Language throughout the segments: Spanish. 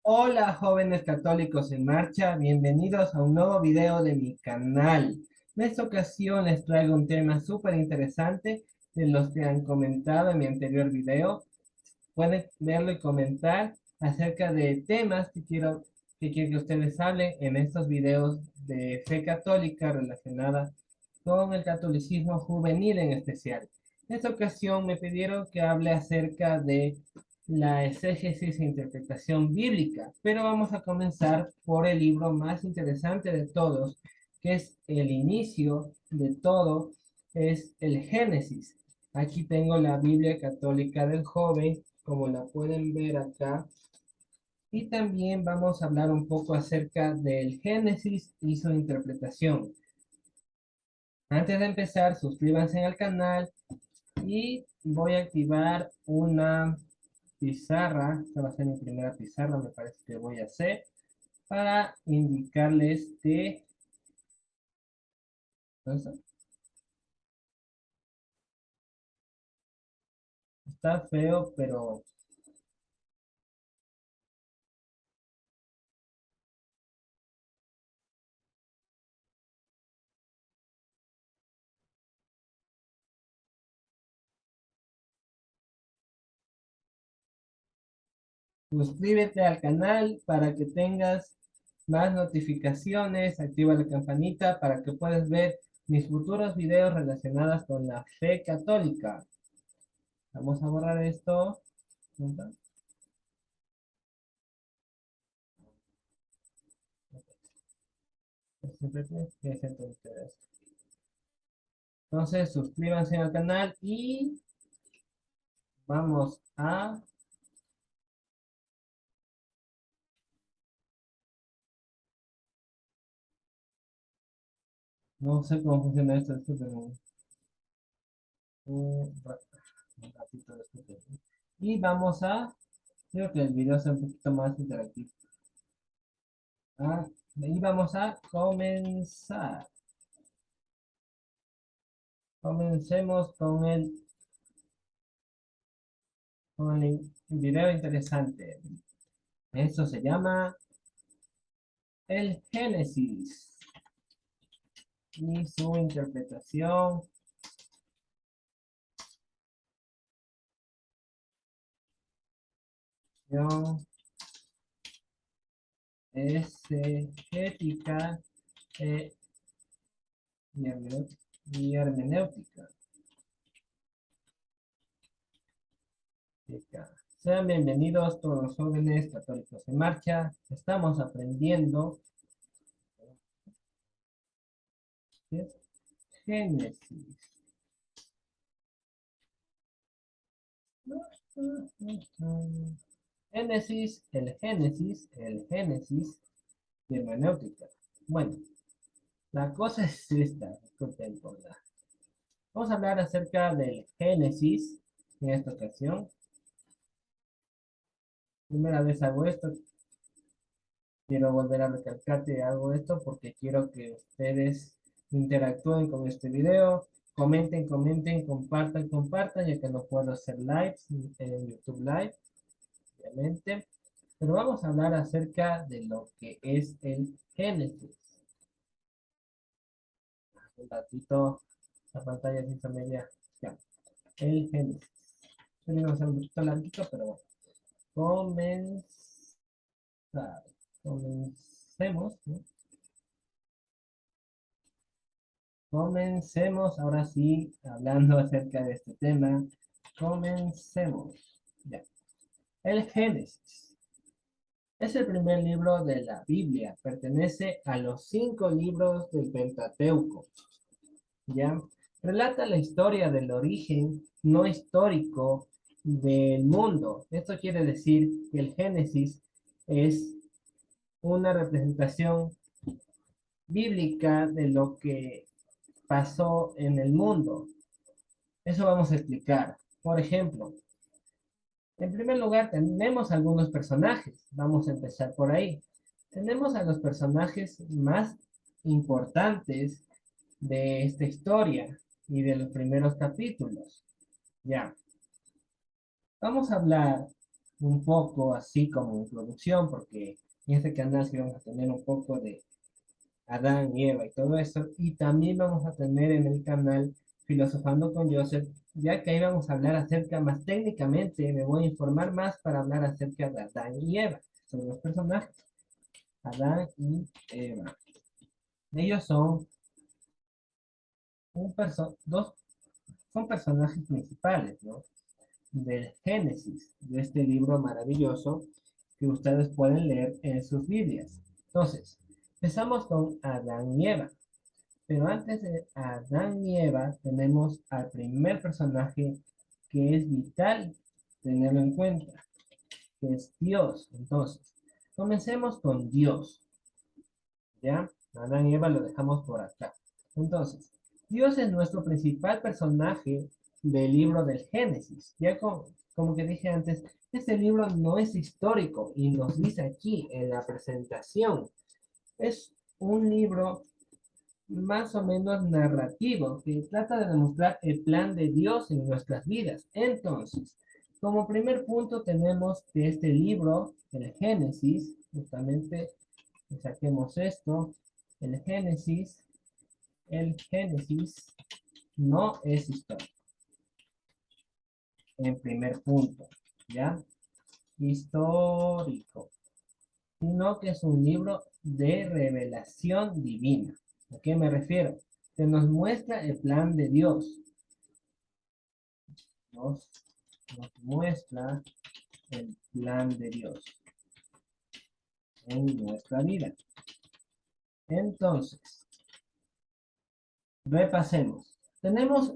Hola jóvenes católicos en marcha, bienvenidos a un nuevo video de mi canal. En esta ocasión les traigo un tema súper interesante de los que han comentado en mi anterior video. Pueden verlo y comentar acerca de temas que quiero que ustedes hablen en estos videos de fe católica relacionada con el catolicismo juvenil en especial. En esta ocasión me pidieron que hable acerca de la exégesis e interpretación bíblica, pero vamos a comenzar por el libro más interesante de todos, que es el inicio de todo, es el Génesis. Aquí tengo la Biblia Católica del Joven, como la pueden ver acá. Y también vamos a hablar un poco acerca del Génesis y su interpretación. Antes de empezar, suscríbanse al canal y voy a activar una pizarra. Esta va a ser mi primera pizarra, me parece que voy a hacer, para indicarles que... Entonces, está feo, pero suscríbete al canal para que tengas más notificaciones, activa la campanita para que puedas ver mis futuros videos relacionados con la fe católica. Vamos a borrar esto. Entonces, suscríbanse al canal y vamos a... No sé cómo funciona esto, pero un ratito después. Y vamos a... Quiero que el video sea un poquito más interactivo. Y vamos a comenzar. Comencemos con el video interesante. Esto se llama el Génesis y su interpretación. Exegética e- y hermenéutica. Sean bienvenidos todos los jóvenes católicos en marcha. Estamos aprendiendo Génesis. El Génesis de hermenéutica. Bueno, la cosa es esta. Disculpen por la... Vamos a hablar acerca del Génesis en esta ocasión. Primera vez hago esto. Quiero volver a recalcar que hago esto porque quiero que ustedes interactúen con este video. Comenten, comenten, compartan, compartan, ya que no puedo hacer lives en YouTube Live, obviamente. Pero vamos a hablar acerca de lo que es el Génesis. Un ratito, la pantalla se hizo media. Ya. El Génesis. Este va a ser un poquito larguito, pero bueno. Comenzar. Comencemos, ¿no? Comencemos ahora sí hablando acerca de este tema. Comencemos. Ya. El Génesis es el primer libro de la Biblia. Pertenece a los 5 libros del Pentateuco. ¿Ya? Relata la historia del origen no histórico del mundo. Esto quiere decir que el Génesis es una representación bíblica de lo que pasó en el mundo. Eso vamos a explicar. Por ejemplo, en primer lugar tenemos algunos personajes. Vamos a empezar por ahí. Tenemos a los personajes más importantes de esta historia y de los primeros capítulos. Ya. Vamos a hablar un poco así como introducción, porque en este canal sí vamos a tener un poco de Adán y Eva y todo eso. Y también vamos a tener en el canal Filosofando con Joseph, ya que ahí vamos a hablar acerca más técnicamente, me voy a informar más para hablar acerca de Adán y Eva, sobre los personajes, Adán y Eva. Ellos son dos, son personajes principales, ¿no? Del Génesis, de este libro maravilloso que ustedes pueden leer en sus Biblias. Entonces, empezamos con Adán y Eva. Pero antes de Adán y Eva, tenemos al primer personaje que es vital tenerlo en cuenta, que es Dios. Entonces, comencemos con Dios, ¿ya? Adán y Eva lo dejamos por acá. Entonces, Dios es nuestro principal personaje del libro del Génesis. Ya como que dije antes, este libro no es histórico y nos dice aquí en la presentación. Es un libro más o menos narrativo que trata de demostrar el plan de Dios en nuestras vidas. Entonces, como primer punto tenemos que este libro, el Génesis, justamente saquemos esto, el Génesis no es histórico, en primer punto, ¿ya? Histórico, sino que es un libro de revelación divina. ¿A qué me refiero? Que nos muestra el plan de Dios, nos, nos muestra el plan de Dios en nuestra vida. Entonces, repasemos. Tenemos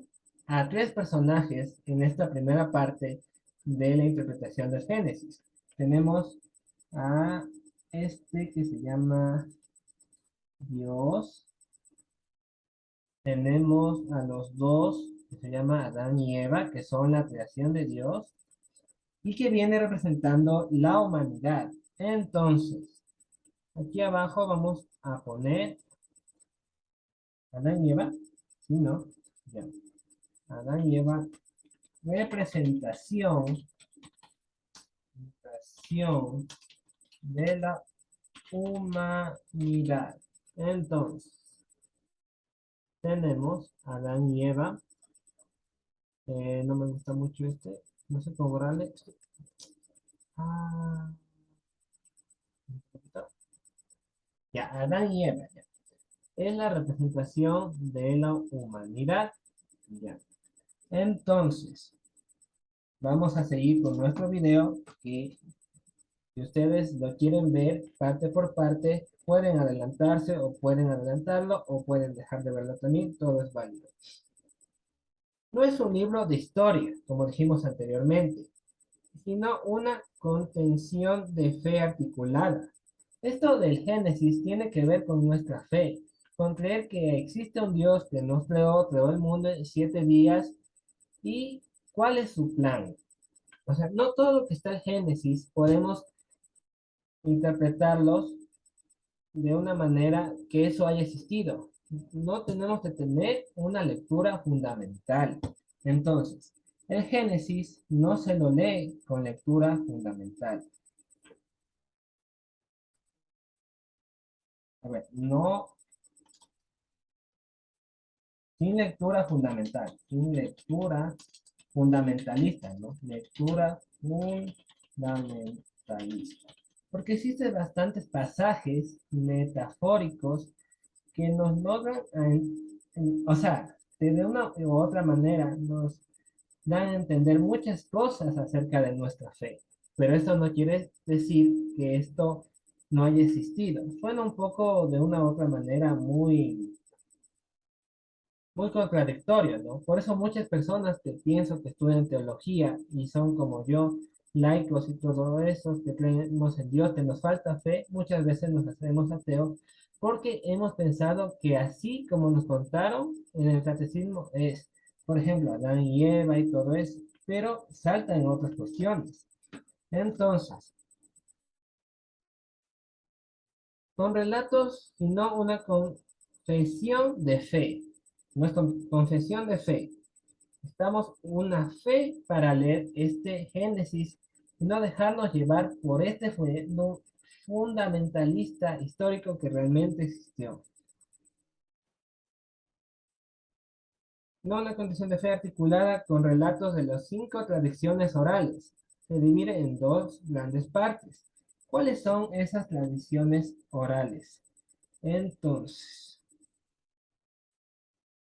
a tres personajes en esta primera parte de la interpretación del Génesis. Tenemos a este que se llama Dios. Tenemos a los dos que se llama Adán y Eva, que son la creación de Dios y que viene representando la humanidad. Entonces, aquí abajo vamos a poner Adán y Eva. ¿Sí, no? Ya. Adán y Eva. Representación de la humanidad. Entonces, tenemos Adán y Eva. No me gusta mucho este. No sé cómo borrarle. Ah, ya, Adán y Eva. Ya. Es la representación de la humanidad. Ya. Entonces, vamos a seguir con nuestro video que si ustedes lo quieren ver parte por parte, pueden adelantarse o pueden adelantarlo o pueden dejar de verlo también, todo es válido. No es un libro de historia, como dijimos anteriormente, sino una contención de fe articulada. Esto del Génesis tiene que ver con nuestra fe, con creer que existe un Dios que nos creó el mundo en 7 días y cuál es su plan. O sea, no todo lo que está en Génesis podemos interpretarlos de una manera que eso haya existido. No tenemos que tener una lectura fundamental. Entonces, el Génesis no se lo lee con lectura fundamental. A ver, no, sin lectura fundamental, sin lectura fundamentalista, ¿no? Lectura fundamentalista. Porque existen bastantes pasajes metafóricos que nos logran, o sea, de una u otra manera nos dan a entender muchas cosas acerca de nuestra fe. Pero esto no quiere decir que esto no haya existido. Suena un poco de una u otra manera muy contradictorio, ¿no? Por eso muchas personas que pienso que estudian teología y son como yo, laicos y todo eso, que creemos en Dios, que nos falta fe, muchas veces nos hacemos ateos porque hemos pensado que así como nos contaron en el catecismo es, por ejemplo, Adán y Eva y todo eso, pero salta en otras cuestiones. Entonces, con relatos, sino una confesión de fe. No es confesión de fe. Estamos una fe para leer este Génesis y no dejarnos llevar por este fundamentalista histórico que realmente existió. No una condición de fe articulada con relatos de las 5 tradiciones orales. Se divide en 2 grandes partes. ¿Cuáles son esas tradiciones orales? Entonces,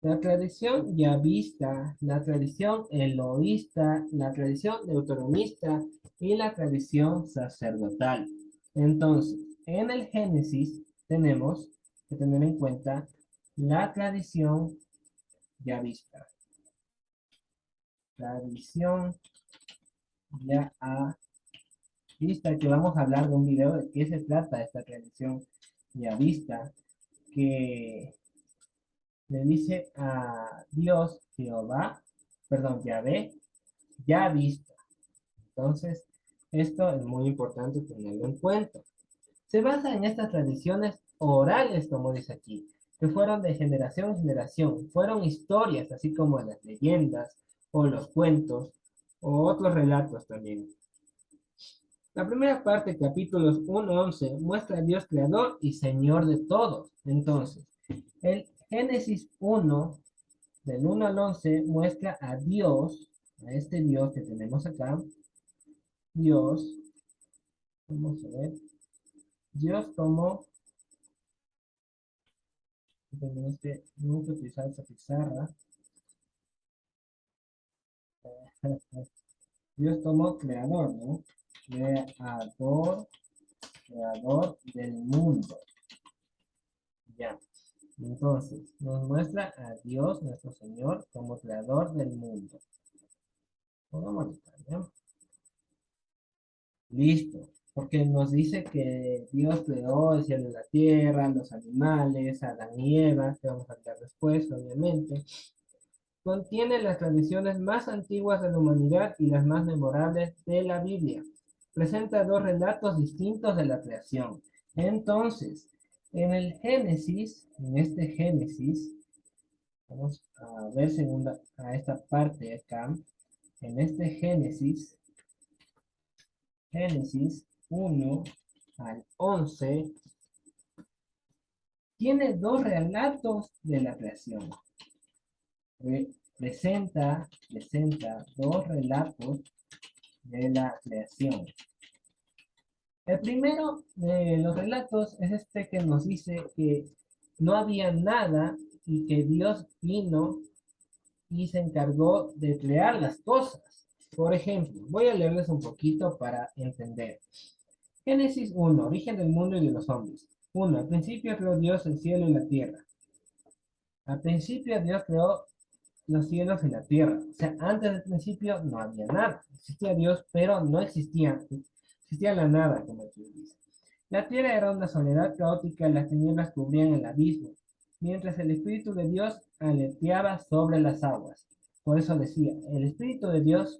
la tradición yavista, la tradición eloísta, la tradición deuteronomista y la tradición sacerdotal. Entonces, en el Génesis tenemos que tener en cuenta la tradición yavista. Tradición yavista, que vamos a hablar de un video de qué se trata esta tradición yavista, que le dice a Dios, Jehová, perdón, Yahvé, ya visto. Entonces, esto es muy importante tenerlo en cuenta. Se basa en estas tradiciones orales, como dice aquí, que fueron de generación en generación, fueron historias, así como las leyendas o los cuentos o otros relatos también. La primera parte, capítulos 1-11, muestra a Dios creador y Señor de todos. Entonces, el Génesis 1, del 1 al 11, muestra a Dios, a este Dios que tenemos acá. Dios, vamos a ver, Dios tomó, tenemos que nunca utilizar esa pizarra. Dios tomó creador, ¿no? Creador del mundo. Ya. Entonces, nos muestra a Dios, nuestro Señor, como creador del mundo. Pongámoslo acá, ¿ya? Listo. Porque nos dice que Dios creó el cielo y la tierra, los animales, Adán y Eva, que vamos a hablar después, obviamente. Contiene las tradiciones más antiguas de la humanidad y las más memorables de la Biblia. Presenta 2 relatos distintos de la creación. Entonces, en el Génesis, en este Génesis, vamos a ver a esta parte acá. En este Génesis, Génesis 1 al 11, tiene 2 relatos de la creación. Presenta 2 relatos de la creación. El primero de los relatos es este que nos dice que no había nada y que Dios vino y se encargó de crear las cosas. Por ejemplo, voy a leerles un poquito para entender. Génesis 1, origen del mundo y de los hombres. 1. Al principio creó Dios el cielo y la tierra. Al principio Dios creó los cielos y la tierra. O sea, antes del principio no había nada. Existía Dios, pero no existía la nada, como tú dices. La tierra era una soledad caótica y las tinieblas cubrían el abismo, mientras el Espíritu de Dios aleteaba sobre las aguas. Por eso decía, el Espíritu de Dios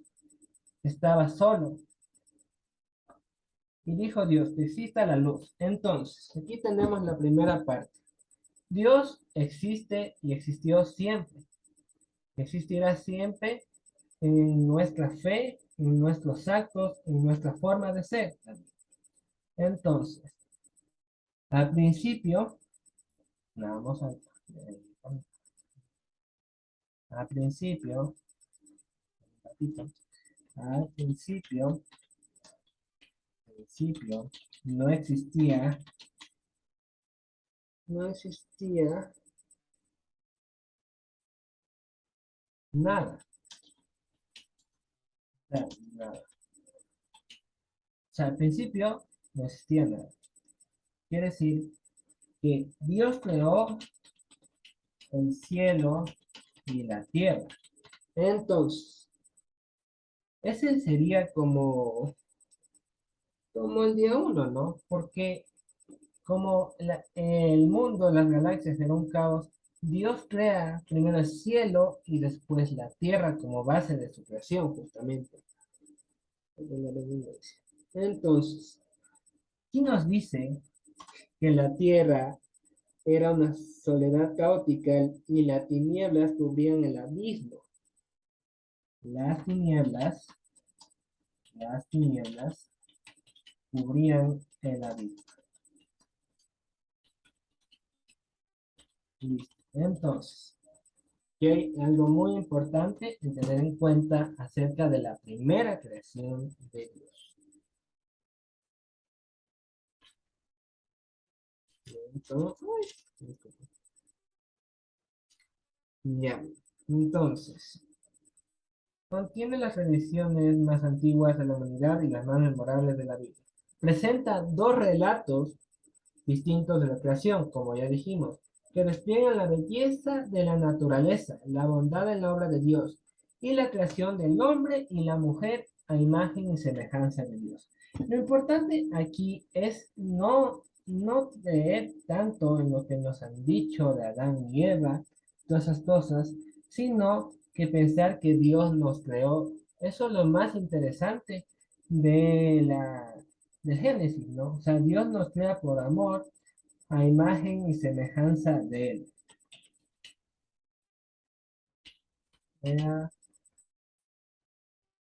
estaba solo. Y dijo Dios, que exista la luz. Entonces, aquí tenemos la primera parte. Dios existe y existió siempre. Existirá siempre en nuestra fe, en nuestros actos, en nuestra forma de ser. Entonces, al principio, vamos a, al principio, al principio, no existía, no existía nada, nada. O sea, al principio no existía nada. Quiere decir que Dios creó el cielo y la tierra. Entonces, ese sería como el día uno, ¿no? Porque como el mundo, las galaxias era un caos, Dios crea primero el cielo y después la tierra como base de su creación, justamente. Entonces, ¿quién nos dice que la tierra era una soledad caótica y las tinieblas cubrían el abismo? Las tinieblas las tinieblas cubrían el abismo. Listo. Entonces, aquí hay algo muy importante en tener en cuenta acerca de la primera creación de Dios. Ya, entonces, contiene las tradiciones más antiguas de la humanidad y las más memorables de la Biblia. Presenta dos relatos distintos de la creación, como ya dijimos, que despliegan la belleza de la naturaleza, la bondad en la obra de Dios y la creación del hombre y la mujer a imagen y semejanza de Dios. Lo importante aquí es no creer tanto en lo que nos han dicho de Adán y Eva, todas esas cosas, sino que pensar que Dios nos creó. Eso es lo más interesante de de Génesis, ¿no? O sea, Dios nos crea por amor a imagen y semejanza de Él. Crea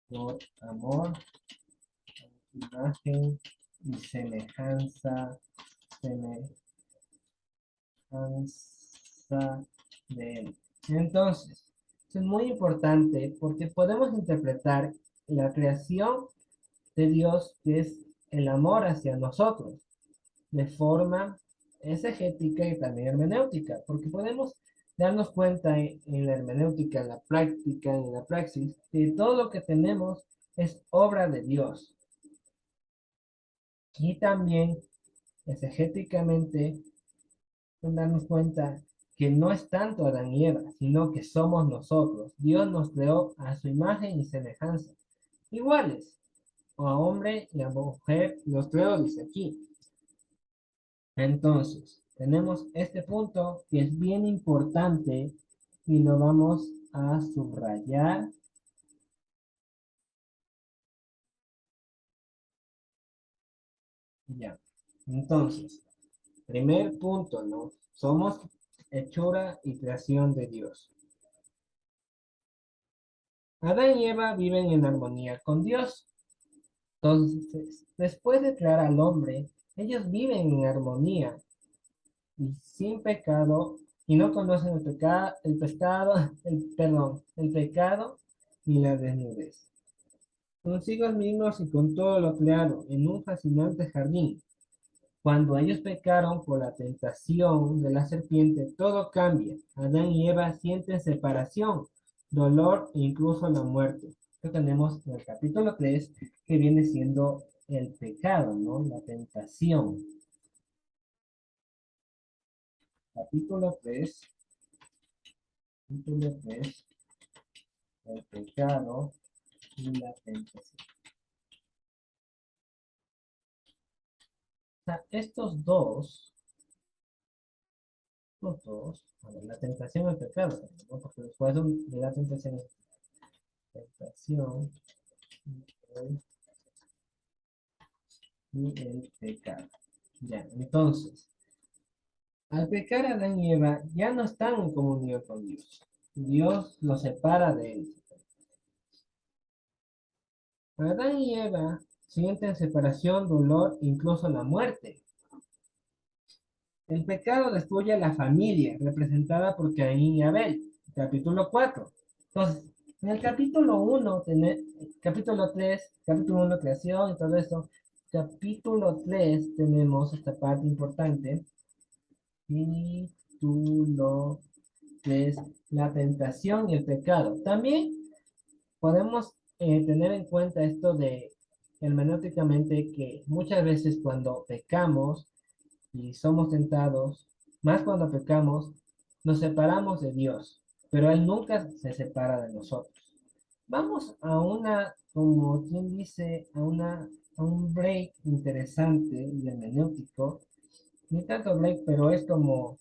por amor, imagen y semejanza de Él. Entonces, esto es muy importante porque podemos interpretar la creación de Dios, que es el amor hacia nosotros, de forma exegética y también hermenéutica, porque podemos darnos cuenta en la hermenéutica, en la práctica, en la praxis, que todo lo que tenemos es obra de Dios. Y también exegéticamente darnos cuenta que no es tanto Adán y Eva, sino que somos nosotros. Dios nos creó a su imagen y semejanza, iguales, o a hombre y a mujer los creó, dice aquí. Entonces, tenemos este punto que es bien importante y lo vamos a subrayar. Ya. Entonces, primer punto, ¿no? Somos hechura y creación de Dios. Adán y Eva viven en armonía con Dios. Entonces, después de crear al hombre, ellos viven en armonía y sin pecado y no conocen el pecado ni la desnudez. Consigo mismos y con todo lo creado en un fascinante jardín. Cuando ellos pecaron por la tentación de la serpiente, todo cambia. Adán y Eva sienten separación, dolor e incluso la muerte. Esto tenemos en el capítulo 3, que viene siendo el pecado, ¿no? La tentación. Capítulo 3, capítulo 3, el pecado y la tentación. O sea, a ver, la tentación y el pecado, ¿no? Porque después de la tentación, tentación y el pecado. Ya, entonces, al pecar Adán y Eva ya no están en comunión con Dios. Dios los separa de él. Adán y Eva sienten separación, dolor, incluso la muerte. El pecado destruye a la familia, representada por Caín y Abel, capítulo 4. Entonces, en el capítulo 1, capítulo 3, capítulo 1, creación y todo eso, capítulo 3 tenemos esta parte importante. Capítulo 3, la tentación y el pecado. También podemos tener en cuenta esto de hermenéuticamente que muchas veces cuando pecamos, y somos tentados, más cuando pecamos, nos separamos de Dios, pero Él nunca se separa de nosotros. Vamos a como quien dice, a un break interesante y hermenéutico, ni tanto break, pero es como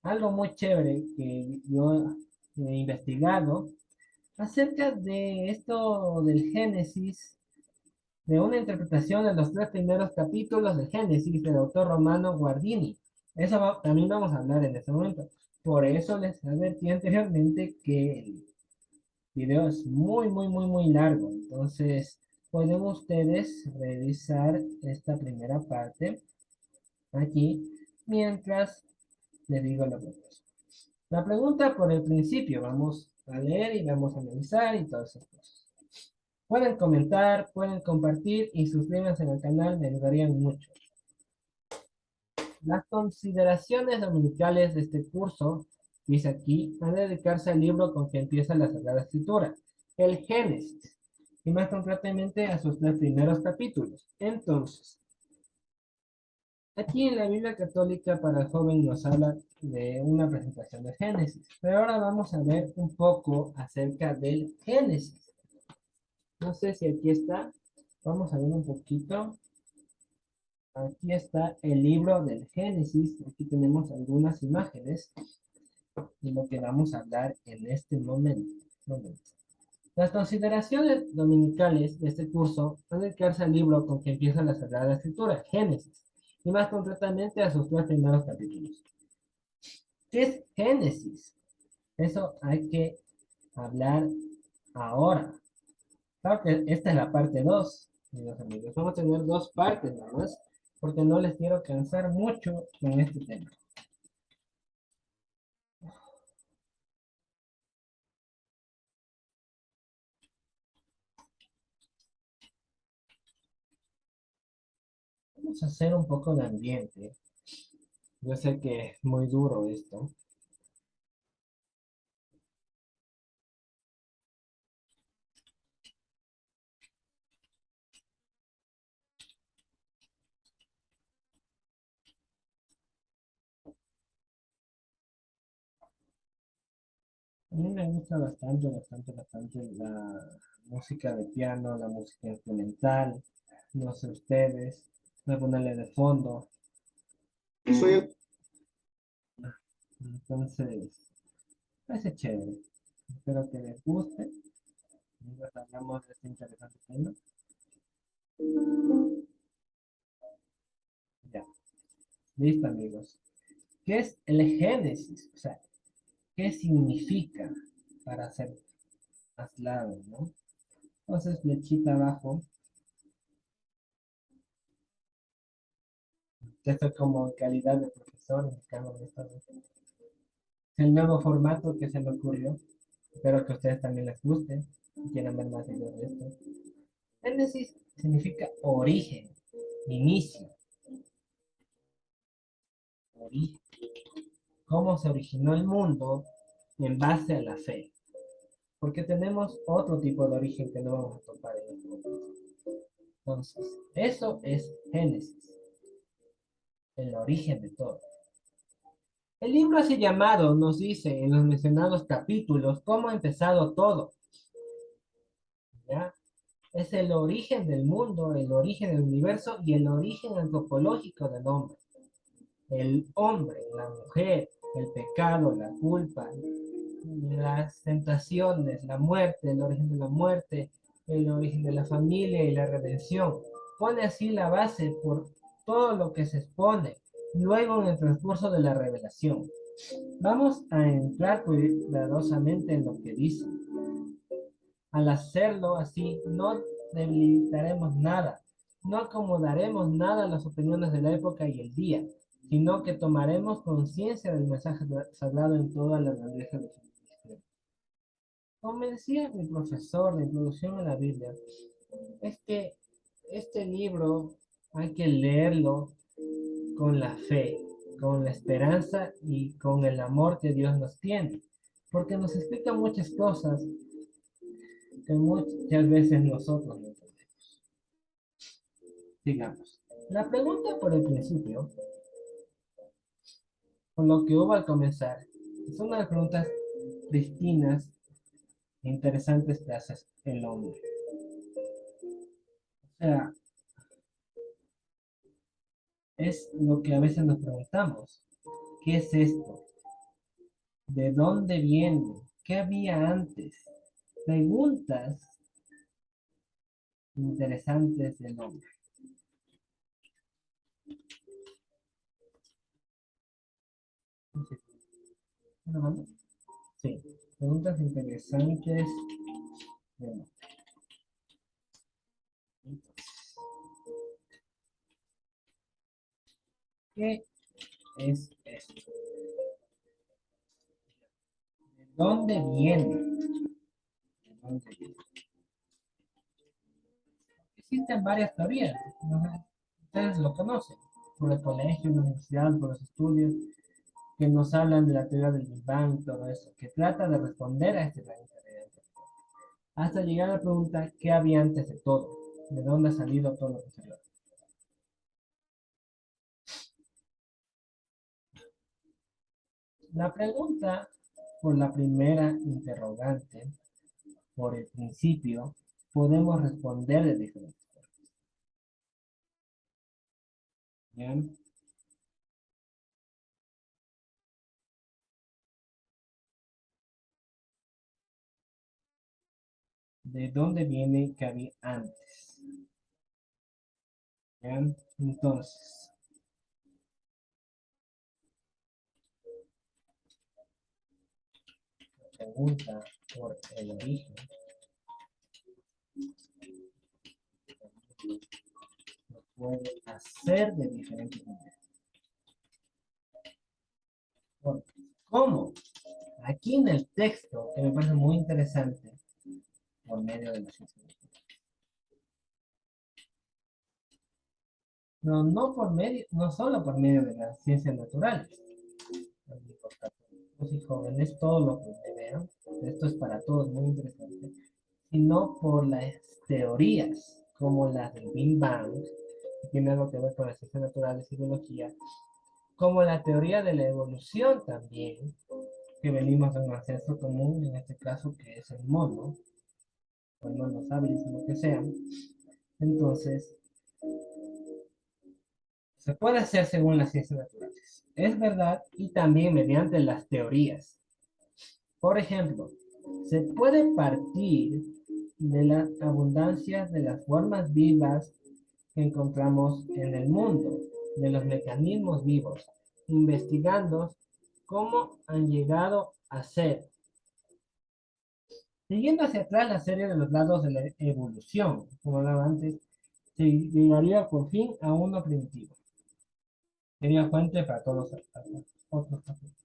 algo muy chévere que yo he investigado acerca de esto del Génesis, de una interpretación de los tres primeros capítulos de Génesis del autor romano Guardini. También vamos a hablar en este momento. Por eso les advertí anteriormente que el video es muy largo. Entonces, pueden ustedes revisar esta primera parte aquí mientras les digo la pregunta. La pregunta por el principio, vamos a leer y vamos a analizar y todas esas cosas. Pueden comentar, pueden compartir y suscríbanse al canal, me ayudarían mucho. Las consideraciones dominicales de este curso, dice aquí, van a dedicarse al libro con que empieza la Sagrada Escritura, el Génesis, y más concretamente a sus 3 primeros capítulos. Entonces, aquí en la Biblia Católica para el joven nos habla de una presentación de Génesis, pero ahora vamos a ver un poco acerca del Génesis. No sé si aquí está, vamos a ver un poquito. Aquí está el libro del Génesis, aquí tenemos algunas imágenes de lo que vamos a hablar en este momento. Las consideraciones dominicales de este curso van a dedicarse al libro con que empieza la Sagrada Escritura, Génesis, y más concretamente a sus 3 primeros capítulos. ¿Qué es Génesis? Eso hay que hablar ahora. Claro que esta es la parte 2, mis amigos. Vamos a tener 2 partes nada más, porque no les quiero cansar mucho con este tema. Vamos a hacer un poco de ambiente. Yo sé que es muy duro esto. A mí me gusta bastante la música de piano, la música instrumental. No sé ustedes, voy a ponerle de fondo. Soy Entonces, parece chévere. Espero que les guste. Mientras hablamos de este interesante tema. Ya, listo amigos. ¿Qué es el Génesis? O sea, ¿qué significa para ser más claro, no? Entonces, flechita abajo. Esto es como en calidad de profesor, indicando esta vez. Es el nuevo formato que se me ocurrió. Espero que a ustedes también les guste y quieran ver más videos de esto. Génesis significa origen, inicio, origen. Cómo se originó el mundo en base a la fe. Porque tenemos otro tipo de origen que no vamos a topar en este momento. Entonces, eso es Génesis, el origen de todo. El libro así llamado nos dice en los mencionados capítulos cómo ha empezado todo. ¿Ya? Es el origen del mundo, el origen del universo y el origen antropológico del hombre. El hombre, la mujer, el pecado, la culpa, las tentaciones, la muerte, el origen de la muerte, el origen de la familia y la redención. Pone así la base por todo lo que se expone luego en el transcurso de la revelación. Vamos a entrar cuidadosamente en lo que dice. Al hacerlo así, no debilitaremos nada, no acomodaremos nada a las opiniones de la época y el día, sino que tomaremos conciencia del mensaje sagrado en toda la grandeza de su ministerio. Como me decía mi profesor de introducción a la Biblia, es que este libro hay que leerlo con la fe, con la esperanza y con el amor que Dios nos tiene, porque nos explica muchas cosas que muchas veces nosotros no entendemos. Digamos, la pregunta por el principio, con lo que hubo al comenzar, es una de las preguntas pristinas e interesantes que hace el hombre. O sea, es lo que a veces nos preguntamos. ¿Qué es esto? ¿De dónde viene? ¿Qué había antes? Preguntas interesantes del hombre. Sí, preguntas interesantes del hombre. ¿Qué es esto? ¿De dónde viene? ¿De dónde viene? Existen varias teorías, ¿no? Ustedes lo conocen, por el colegio, la universidad, por los estudios, que nos hablan de la teoría del Big Bang, todo eso, que trata de responder a este gran interrogante, hasta llegar a la pregunta, ¿qué había antes de todo? ¿De dónde ha salido todo lo que salió? La pregunta, por la primera interrogante, por el principio, podemos responder de diferentes formas. ¿Bien? ¿De dónde viene que había antes? ¿Bien? Entonces, la pregunta por el origen lo puede hacer de diferentes maneras. ¿Cómo? Aquí en el texto, que me parece muy interesante, por medio de la ciencia natural. No, no por medio, no solo por medio de las ciencias naturales. Los y jóvenes, todo lo que vean, esto es para todos muy interesante, sino por las teorías, como las del Big Bang, que tiene algo que ver con las ciencias naturales y biología, como la teoría de la evolución también, que venimos de un ancestro común, en este caso que es el mono, o el mono habilis, o lo que sea. Entonces, se puede hacer según las ciencias naturales. Es verdad, y también mediante las teorías. Por ejemplo, se puede partir de la abundancia de las formas vivas que encontramos en el mundo, de los mecanismos vivos, investigando cómo han llegado a ser. Siguiendo hacia atrás la serie de los lados de la evolución, como hablaba antes, se llegaría por fin a uno primitivo. Sería fuente para todos los otros capítulos.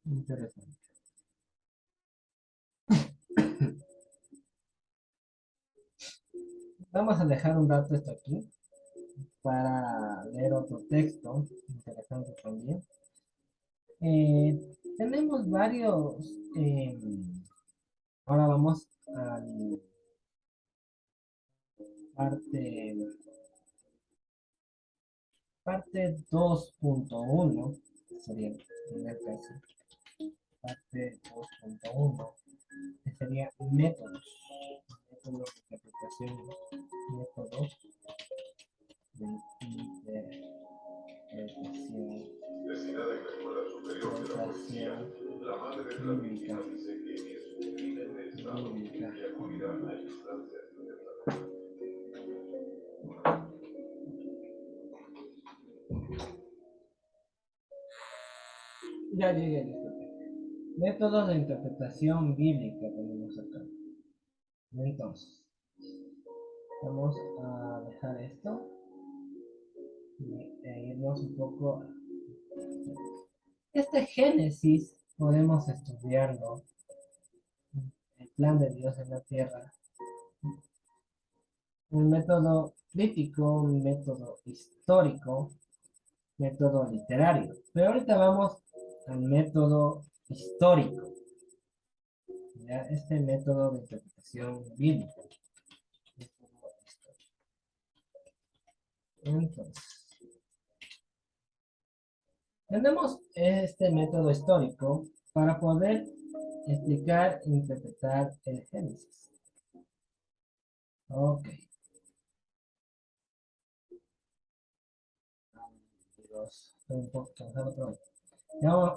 Interesante. Vamos a dejar un rato esto aquí para leer otro texto interesante también. Tenemos varios. Ahora vamos a la parte 2.1. Sería el primer caso. Parte 2.1, que sería métodos. Métodos de interpretación. Métodos de interpretación. Destinada en la escuela superior de la policía, la madre de la víctima dice que es un crimen de Estado y acudirá a instancias internacionales. Ya llegué, disculpe. Métodos de interpretación bíblica tenemos acá. Entonces, vamos a dejar esto e irnos un poco. Este Génesis podemos estudiarlo, el plan de Dios en la tierra, un método crítico, un método histórico, método literario. Pero ahorita vamos al método histórico, ¿ya? Este método de interpretación bíblica. Entonces, tenemos este método histórico para poder explicar e interpretar el Génesis. Ok. Estoy un poco cansado, pero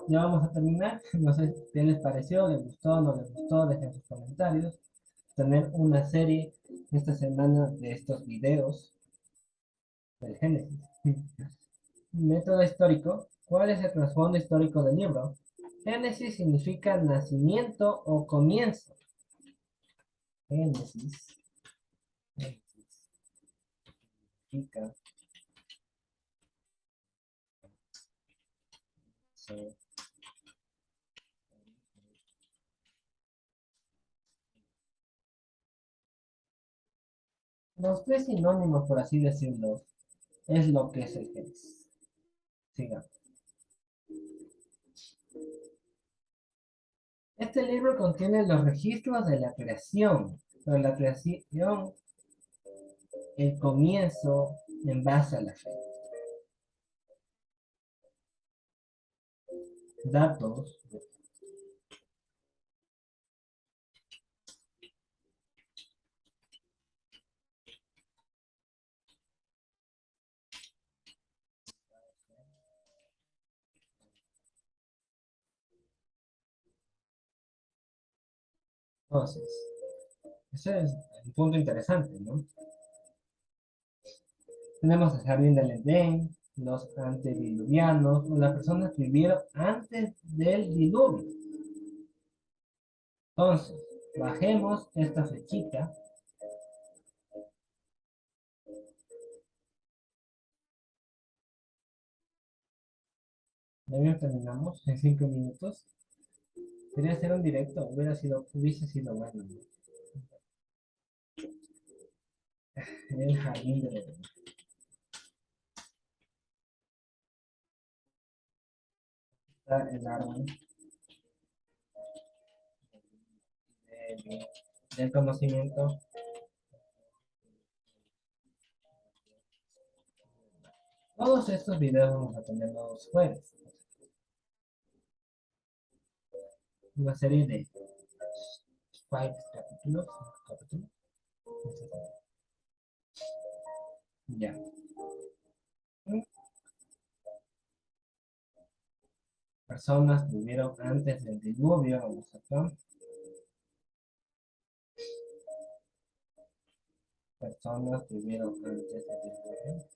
ya vamos a terminar. No sé qué les pareció, les gustó, no les gustó, dejen sus comentarios. Tener una serie esta semana de estos videos del Génesis. Método histórico. ¿Cuál es el trasfondo histórico del libro? Génesis significa nacimiento o comienzo. Génesis significa Los tres sinónimos, por así decirlo, es lo que es el Génesis. Sigamos. Este libro contiene los registros de la creación, pero la creación, el comienzo en base a la fe. Datos. Entonces, ese es un punto interesante, ¿no? Tenemos el jardín del Edén, los antediluvianos, las personas que vivieron antes del diluvio. Entonces, bajemos esta flechita. Ya terminamos en 5 minutos. Quería hacer un directo, hubiese sido bueno, ¿no? El jardín del Edén. Está el árbol del conocimiento. Todos estos videos vamos a tener los jueves. Una serie de 5 capítulos. Ya. Personas que vivieron antes del diluvio. Vamos acá. Personas que vivieron antes del diluvio.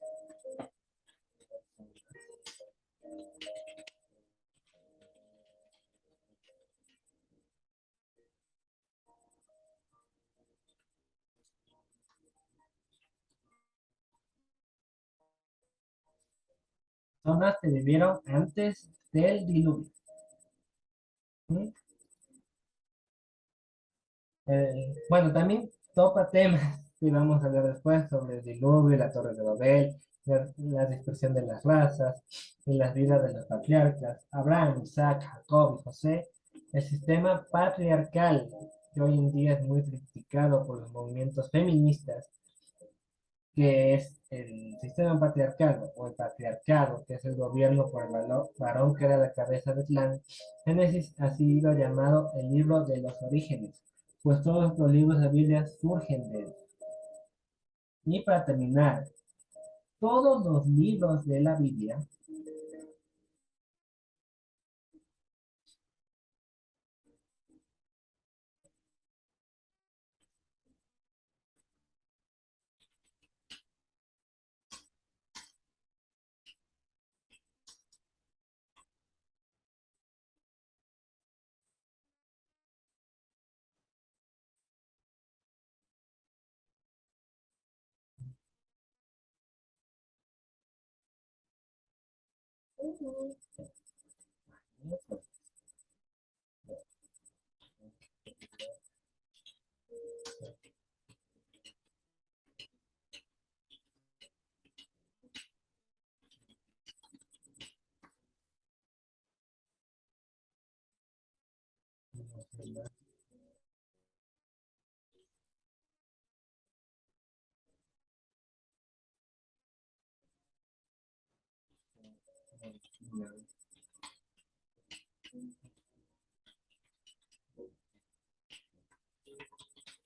Personas que vivieron antes del diluvio. ¿Mm? Bueno, también topa temas que vamos a ver después sobre el diluvio, la Torre de Babel, la dispersión de las razas y las vidas de los patriarcas, Abraham, Isaac, Jacob y José, el sistema patriarcal, que hoy en día es muy criticado por los movimientos feministas, que es el sistema patriarcal o el patriarcado, que es el gobierno por el varón que era la cabeza del clan. Génesis ha sido llamado el libro de los orígenes, pues todos los libros de la Biblia surgen de él. Y para terminar, todos los libros de la Biblia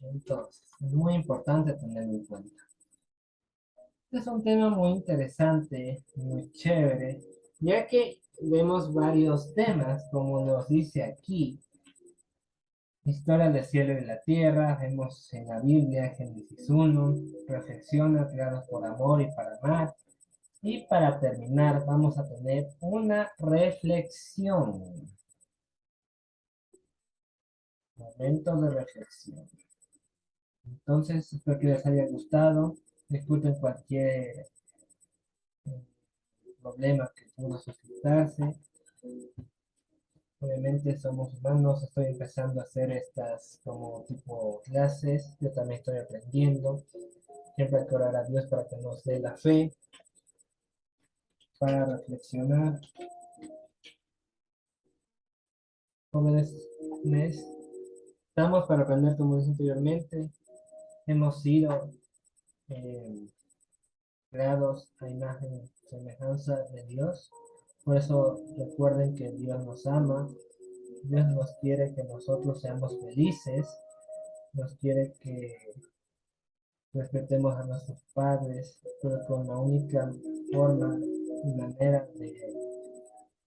entonces, es muy importante tenerlo en cuenta. Este es un tema muy interesante, muy chévere, ya que vemos varios temas, como nos dice aquí, historia del cielo y de la tierra, vemos en la Biblia, Génesis 1, reflexiona, creados por amor y para amar. Y para terminar, vamos a tener una reflexión. Momento de reflexión. Entonces, espero que les haya gustado. Disculpen cualquier problema que pudo suscitarse. Obviamente somos humanos, estoy empezando a hacer estas como tipo clases, yo también estoy aprendiendo. Siempre hay que orar a Dios para que nos dé la fe, para reflexionar. Jóvenes, estamos para aprender como dije anteriormente, hemos sido eh, creados a imagen y semejanza de Dios. Por eso recuerden que Dios nos ama, Dios nos quiere que nosotros seamos felices, nos quiere que respetemos a nuestros padres, pero con la única forma y manera de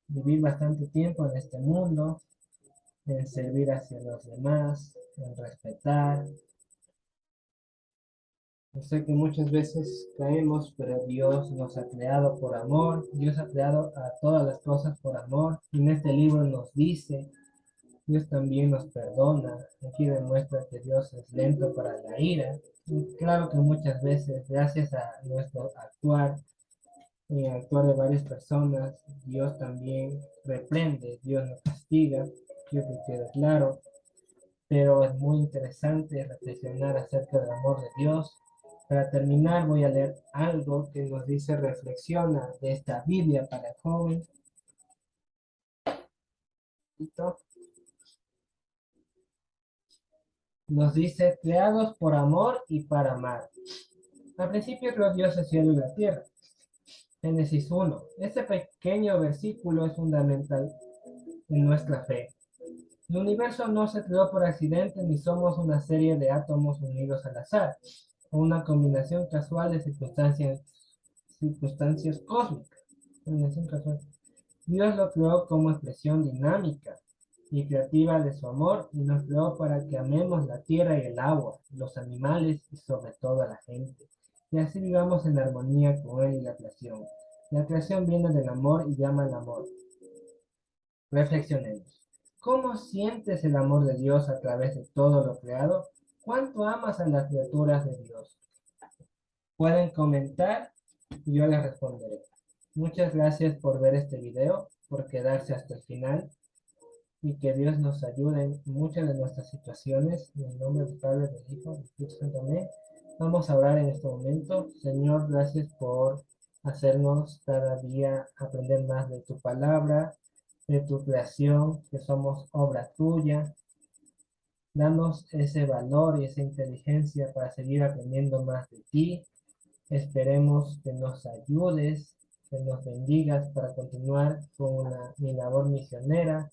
vivir bastante tiempo en este mundo, en servir hacia los demás, en respetar. Yo sé que muchas veces caemos, pero Dios nos ha creado por amor, Dios ha creado a todas las cosas por amor, y en este libro nos dice, Dios también nos perdona, aquí demuestra que Dios es lento para la ira, y claro que muchas veces, gracias a nuestro actuar, y actuar de varias personas, Dios también reprende, Dios nos castiga, quiero que quede claro, pero es muy interesante reflexionar acerca del amor de Dios. Para terminar, voy a leer algo que nos dice reflexiona de esta Biblia para el joven. Nos dice, creados por amor y para amar. Al principio creó Dios el cielo y la tierra. Génesis 1. Este pequeño versículo es fundamental en nuestra fe. El universo no se creó por accidente ni somos una serie de átomos unidos al azar, o una combinación casual de circunstancias cósmicas. Combinación casual. Dios lo creó como expresión dinámica y creativa de su amor y nos creó para que amemos la tierra y el agua, los animales y sobre todo a la gente. Y así vivamos en armonía con Él y la creación. La creación viene del amor y llama al amor. Reflexionemos. ¿Cómo sientes el amor de Dios a través de todo lo creado? ¿Cuánto amas a las criaturas de Dios? Pueden comentar y yo les responderé. Muchas gracias por ver este video, por quedarse hasta el final y que Dios nos ayude en muchas de nuestras situaciones. En el nombre del Padre, del Hijo, del Espíritu Santo. Amén. Vamos a orar en este momento. Señor, gracias por hacernos cada día aprender más de tu palabra, de tu creación, que somos obra tuya. Danos ese valor y esa inteligencia para seguir aprendiendo más de ti. Esperemos que nos ayudes, que nos bendigas para continuar con mi labor misionera,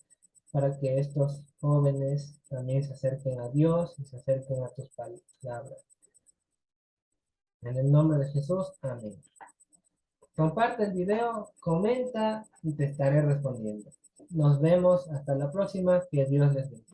para que estos jóvenes también se acerquen a Dios y se acerquen a tus palabras. En el nombre de Jesús, amén. Comparte el video, comenta y te estaré respondiendo. Nos vemos hasta la próxima. Que Dios les bendiga.